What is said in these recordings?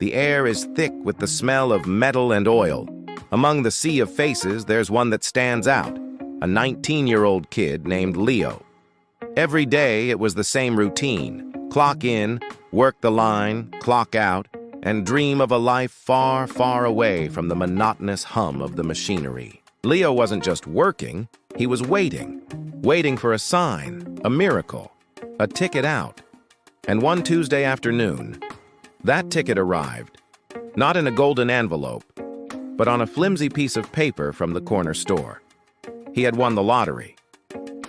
The air is thick with the smell of metal and oil. Among the sea of faces, there's one that stands out, a 19-year-old kid named Leo. Every day, it was the same routine. Clock in, work the line, clock out, and dream of a life far, far away from the monotonous hum of the machinery. Leo wasn't just working, he was waiting for a sign, a miracle, a ticket out. And one Tuesday afternoon, that ticket arrived, not in a golden envelope, but on a flimsy piece of paper from the corner store. He had won the lottery.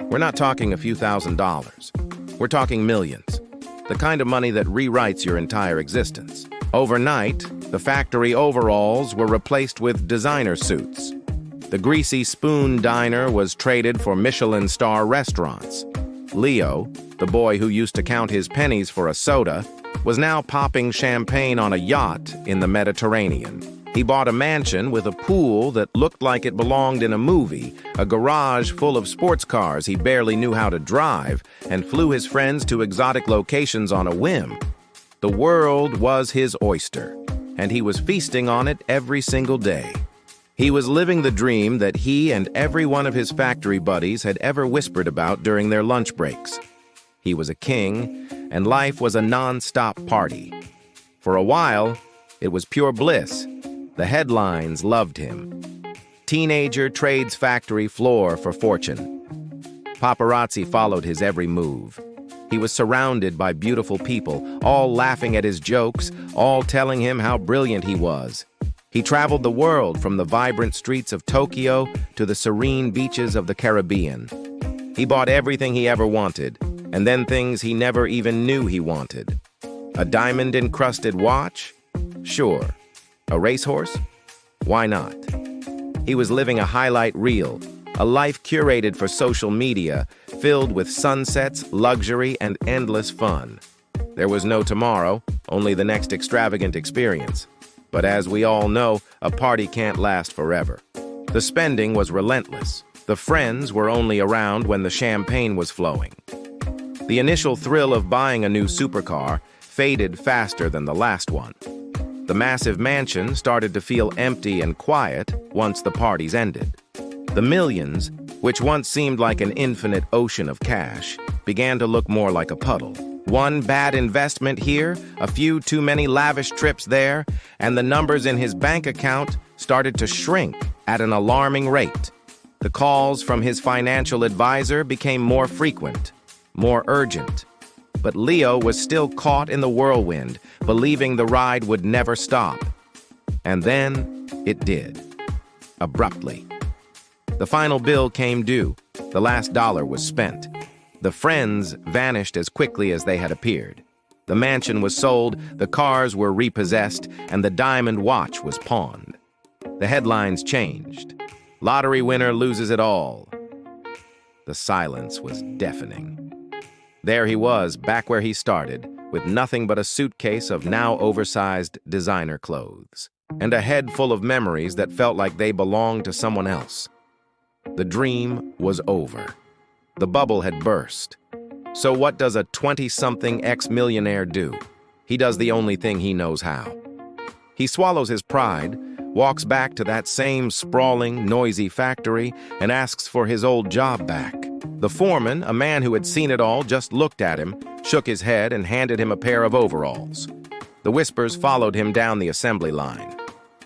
We're not talking a few $1,000s. We're talking millions, the kind of money that rewrites your entire existence. Overnight, the factory overalls were replaced with designer suits. The greasy spoon diner was traded for Michelin star restaurants. Leo, the boy who used to count his pennies for a soda, was now popping champagne on a yacht in the Mediterranean. He bought a mansion with a pool that looked like it belonged in a movie, a garage full of sports cars he barely knew how to drive, and flew his friends to exotic locations on a whim. The world was his oyster, and he was feasting on it every single day. He was living the dream that he and every one of his factory buddies had ever whispered about during their lunch breaks. He was a king, and life was a non-stop party. For a while, it was pure bliss. The headlines loved him. Teenager trades factory floor for fortune. Paparazzi followed his every move. He was surrounded by beautiful people, all laughing at his jokes, all telling him how brilliant he was. He traveled the world from the vibrant streets of Tokyo to the serene beaches of the Caribbean. He bought everything he ever wanted, and then things he never even knew he wanted. A diamond-encrusted watch? Sure. A racehorse? Why not? He was living a highlight reel, a life curated for social media, filled with sunsets, luxury, and endless fun. There was no tomorrow, only the next extravagant experience. But as we all know, a party can't last forever. The spending was relentless. The friends were only around when the champagne was flowing. The initial thrill of buying a new supercar faded faster than the last one. The massive mansion started to feel empty and quiet once the parties ended. The millions, which once seemed like an infinite ocean of cash, began to look more like a puddle. One bad investment here, a few too many lavish trips there, and the numbers in his bank account started to shrink at an alarming rate. The calls from his financial advisor became more frequent, more urgent. But Leo was still caught in the whirlwind, believing the ride would never stop. And then it did. Abruptly. The final bill came due. The last dollar was spent. The friends vanished as quickly as they had appeared. The mansion was sold, the cars were repossessed, and the diamond watch was pawned. The headlines changed. Lottery winner loses it all. The silence was deafening. There he was, back where he started, with nothing but a suitcase of now oversized designer clothes, and a head full of memories that felt like they belonged to someone else. The dream was over. The bubble had burst. So what does a 20-something ex-millionaire do? He does the only thing he knows how. He swallows his pride, walks back to that same sprawling, noisy factory, and asks for his old job back. The foreman, a man who had seen it all, just looked at him, shook his head, and handed him a pair of overalls. The whispers followed him down the assembly line.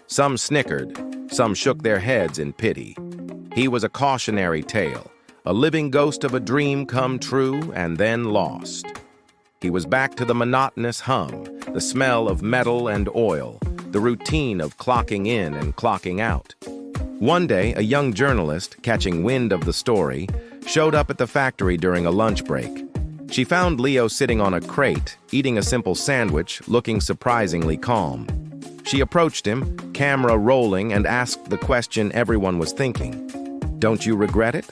Some snickered, some shook their heads in pity. He was a cautionary tale, a living ghost of a dream come true and then lost. He was back to the monotonous hum, the smell of metal and oil, the routine of clocking in and clocking out. One day, a young journalist, catching wind of the story, showed up at the factory during a lunch break. She found Leo sitting on a crate, eating a simple sandwich, looking surprisingly calm. She approached him, camera rolling, and asked the question everyone was thinking. Don't you regret it?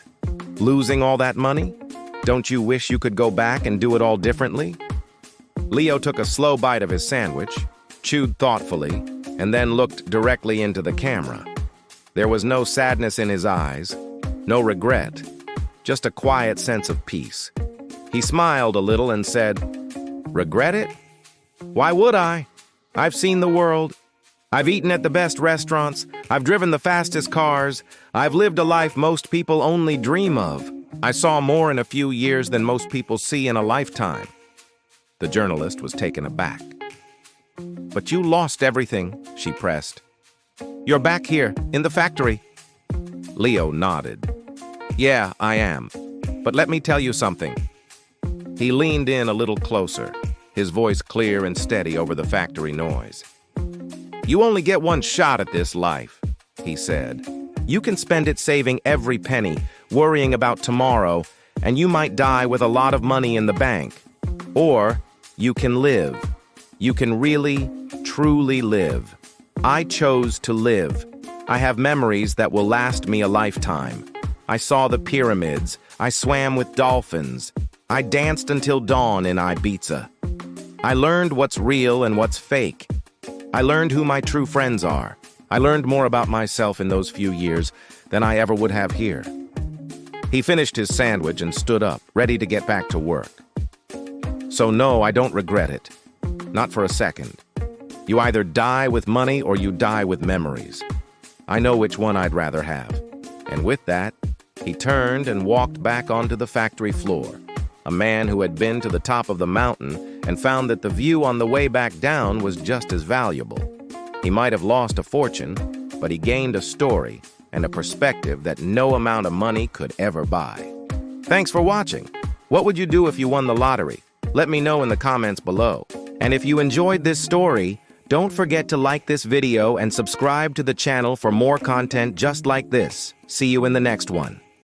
Losing all that money? Don't you wish you could go back and do it all differently? Leo took a slow bite of his sandwich, chewed thoughtfully, and then looked directly into the camera. There was no sadness in his eyes, no regret, just a quiet sense of peace. He smiled a little and said, "Regret it? Why would I? I've seen the world. I've eaten at the best restaurants. I've driven the fastest cars. I've lived a life most people only dream of. I saw more in a few years than most people see in a lifetime. The journalist was taken aback. But you lost everything, she pressed. You're back here, in the factory. Leo nodded. Yeah, I am. But let me tell you something. He leaned in a little closer, his voice clear and steady over the factory noise. You only get one shot at this life, he said. You can spend it saving every penny, worrying about tomorrow, and you might die with a lot of money in the bank. Or you can live. You can really, truly live. I chose to live. I have memories that will last me a lifetime. I saw the pyramids. I swam with dolphins. I danced until dawn in Ibiza. I learned what's real and what's fake. I learned who my true friends are. I learned more about myself in those few years than I ever would have here. He finished his sandwich and stood up, ready to get back to work. So no, I don't regret it. Not for a second. You either die with money or you die with memories. I know which one I'd rather have. And with that, he turned and walked back onto the factory floor. A man who had been to the top of the mountain and found that the view on the way back down was just as valuable. He might have lost a fortune, but he gained a story and a perspective that no amount of money could ever buy. Thanks for watching. What would you do if you won the lottery? Let me know in the comments below. And if you enjoyed this story, don't forget to like this video and subscribe to the channel for more content just like this. See you in the next one.